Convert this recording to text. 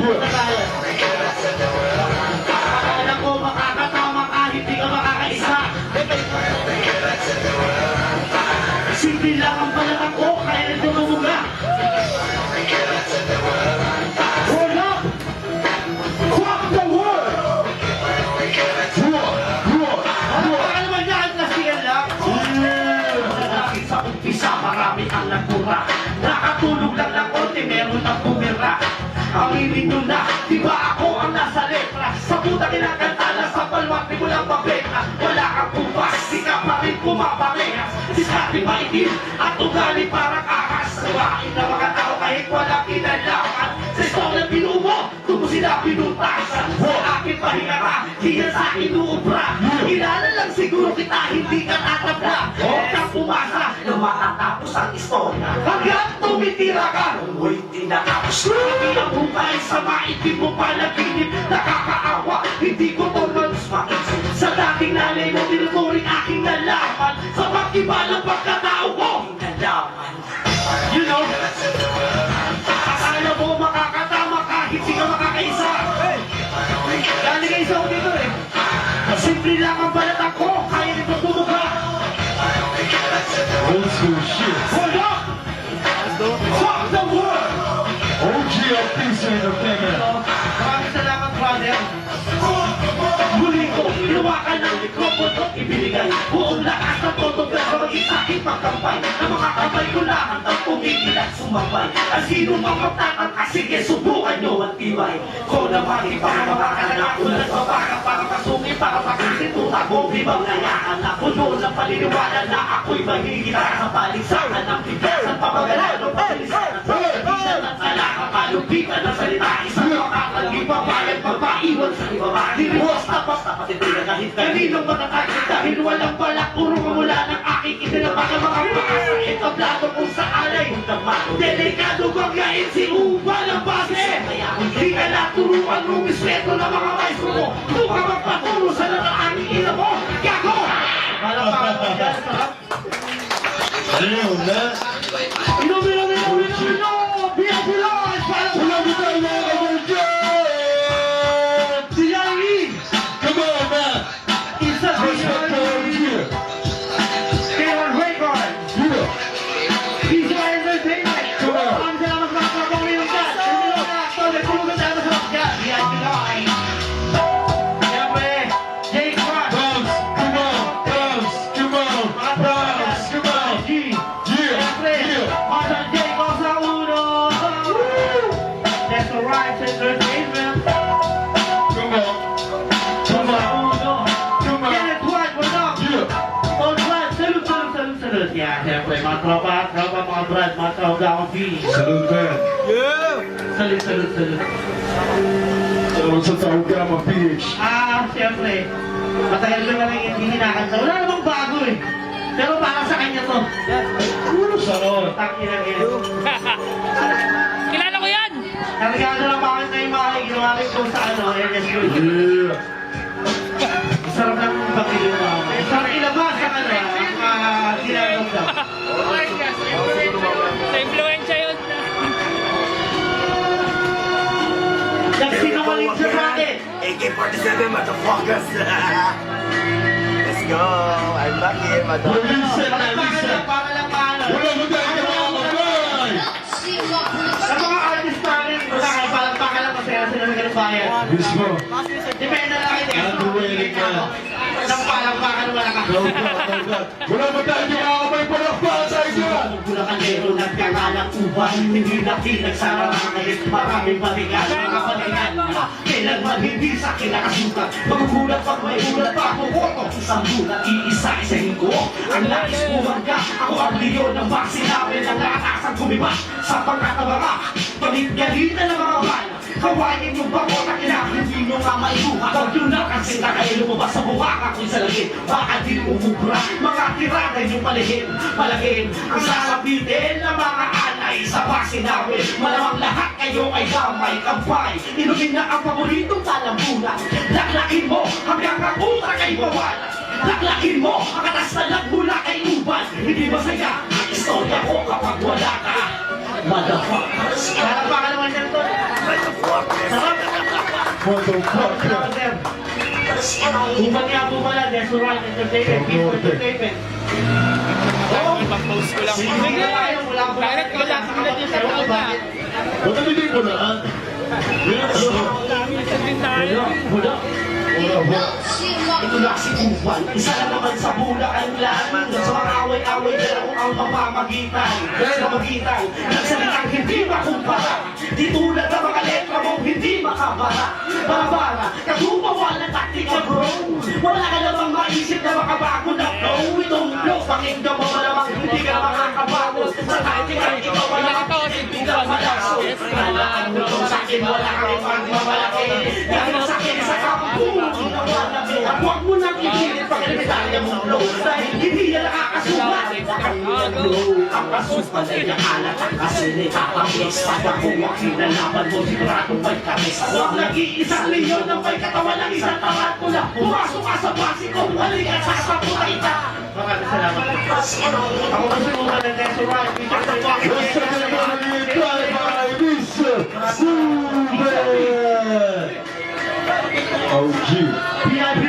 Punta tayo. Akala ko makakatama ka, hindi ka makakaisa. Simple lang ang balatang ko, kaya nito tumuga. Hold up! Rock the world! Ano pa naman yan? Kasiyan lang. Lalaki sa umpisa, marami ang nagmura. Nakatulog lang ng konti, meron ang bumira. Ang ibig nyo na, di ba ako ang nasa letra? Sa puta kinakanta na sa palwak, di mo lang pabeka. Wala kang kumpas, di ka pa rin pumaparehas. Diskarte maitim at ugali parang ahas. Sawain na mga tao kahit walang kinalaman. Sa istorya pinumo, tumo sila pinutasan. Sa akin pahinga ka, diyan sa inuubra. Kilala lang siguro kita, hindi ka tatabla. Huwag kang pumasa na matatapos ang istorya. Hanggang tumitira ka, huwag tinatapos. Hindi ang buhay sa maitim mo panaginip. Nakakaawa, hindi ko tolerance maisip. Sa dating nanay mo, tinuturing aking nalaman. Sa pag-iba ng pagkatao ko, nalaman. You know, akala mo makakatama ka, hindi ka makakaisa. Galing kayo sa dito eh. Simple lang ang balatan ko, kaya nito tumuga. Old school shit. Hold up! Fuck the world! OG of peace in the family. Maraming salamat, brother. Muli ko, hinawakan ng mikropono, ibinigay buong lakas ng totong pero maging aking pagkampay. Ang mga kamay ko lahat ang pumigil at sumabay. Ang sino mang magtatangka, sige subukan nyo ang tibay. Ko naman ibang makakalanak, ulat mabaka para pasungin, para makasituta mo, ibang nayaan na puno ng paniniwala na ako'y mahihila sa paligsahan ng bigasan, pamagalan ng pabilisan. Bisan at alaka, palupitan ng salita, isang makakalipabayan, pagpaiwan sa ibaba. Diriwas na basta patitigan kahit kaninong matatagin dahil walang balak, puro mula ng aking itinabag ang mga pakasa entablado kung sa alay. Delikado banggain si Uba ng base. Di ka naturuan mong respeto ng mga maestro mo. Kung ka magpaturo sa nakaangin ina mo, gago! Malapakan mo dyan, sarap. Damn, man. Inom! Biya-bilas! Love you, man. Si Yairi! Come on, man. Isa si Respect Yairi! over here. Kailan record! Yeah. Easy Entertainment! Come on. Ang salamat mga kapamilya ng gas! Tumulong na! Tuloy, tulungan tayo sa mga gas! Biya-bilas! Siyempre, Jake Rock! Bounce, come on, bounce, come on, bounce, come on. G! Yeah, Siyempre, yeah. Masan Jake o sa uno! That's the right entertainment! Come on, come Sa on, uno! come on. Kenneth White, what's up? Yeah. All Brad, salute! Yan, siyempre, mga tropa, mga Brad, mga tropa akong feeling. Salute, man. Salute. Salute sa tawag ka, mga PH. Siyempre, matagal ko na lang hindi hinakanta. Wala namang bago eh. Pero para sa kanya to. Puro salon. Taki na rin. Kilala ko yan! Karigado lang bakit na yung mga ginawamit ko sa Ernest Cruz. Yeah. Sarap lang yung bakil yung mga. Sarap ilabas sa ginagawa daw. Sa influensya yun. Nagsinungaling siya sa akin. AK-47, motherfuckers! Let's go! I'm back here, motherfuckers! Para lang maano. Wala mo tayo ka mga kabay! Sa mga artist namin, wala kayo palagpakan lang kasi sila ng ganun bayan. Mismo. Depende lang kayo. Underrated ka. Nang palagpakan wala ka. Wala mo tayo ka mga kabay palakpakan tayo dyan! Bulacanero nagkangalang uban. Hindi nagsara ng ngayon. Maraming balikan, mga balikan. Kailanman hindi sa kinakasukat. Magugulat pag may ulat pa ako. Isang bulat, iisa-isahin ko. Ang nais mo hangga. Ako ang leon ng sinabi ng nakatasan kumiba. Sa pagkatabara, pamigalitan ng mga bala. Kawain yung bango na hindi nyo nga maibuha. Huwag yun na kasi na kayo lumabas sa buwaka ko'y sa langit. Baka di umubra, mga tirada yung palihim. Malagim, ang sasabitin ng mga alay sa base namin. Malamang lahat kayo ay damay, kampay. Inumin na ang paboritong talambunan. Laklakin mo hanggang ang utak ay bawalan. Laklakin mo ang katas na lagbula kay uban. Hindi masaya ang istorya ko kapag wala ka. Motherfuckers. Harap pa ka naman dyan to. Motherfuckers! Motherfucker. Buman nga po pala, Desuran Entertainment, People Entertainment. Ibang post ko lang. Sige na tayo, wala ko Direct ko lang sila dyan sa taon na. Ba't hindi ko na? Wala. Wala. Ito na si Kuban, isa lang naman sa bulaan lang. Sa mga away-away na ako ang mapamagitan. Sa magitan, nagsalitang hindi makumpara. Di tulad ng mga letra mo, hindi makabara. Barabara, katubawa ng taktika bro. Wala ka namang maisip na makabago na flow. Itong flow, pakinggan mo malamang hindi ka makakabago. Sa taktika, ikaw malamang hindi ka malaso. Alaan mo to sa akin, wala kang pagmamalaki. Dahil sa akin, sa kapapunan, at huwag mo nang ipilit pag detalya mong flow. Dahil hindi na nakakasulat. Ang kasulat ay nakalat ang kasilita. Ang isa na kung wag kinalaman mo, sigurado may kamis. Huwag nag-iisang leyon ng may katawan ng isang tangat mo na pumasok ka sa basiko. Halika sa saputay ka. Maraming salamat. Ako kasi muna ng Desuran. Basta ka naman hintay by Mr. Super! OG. VIP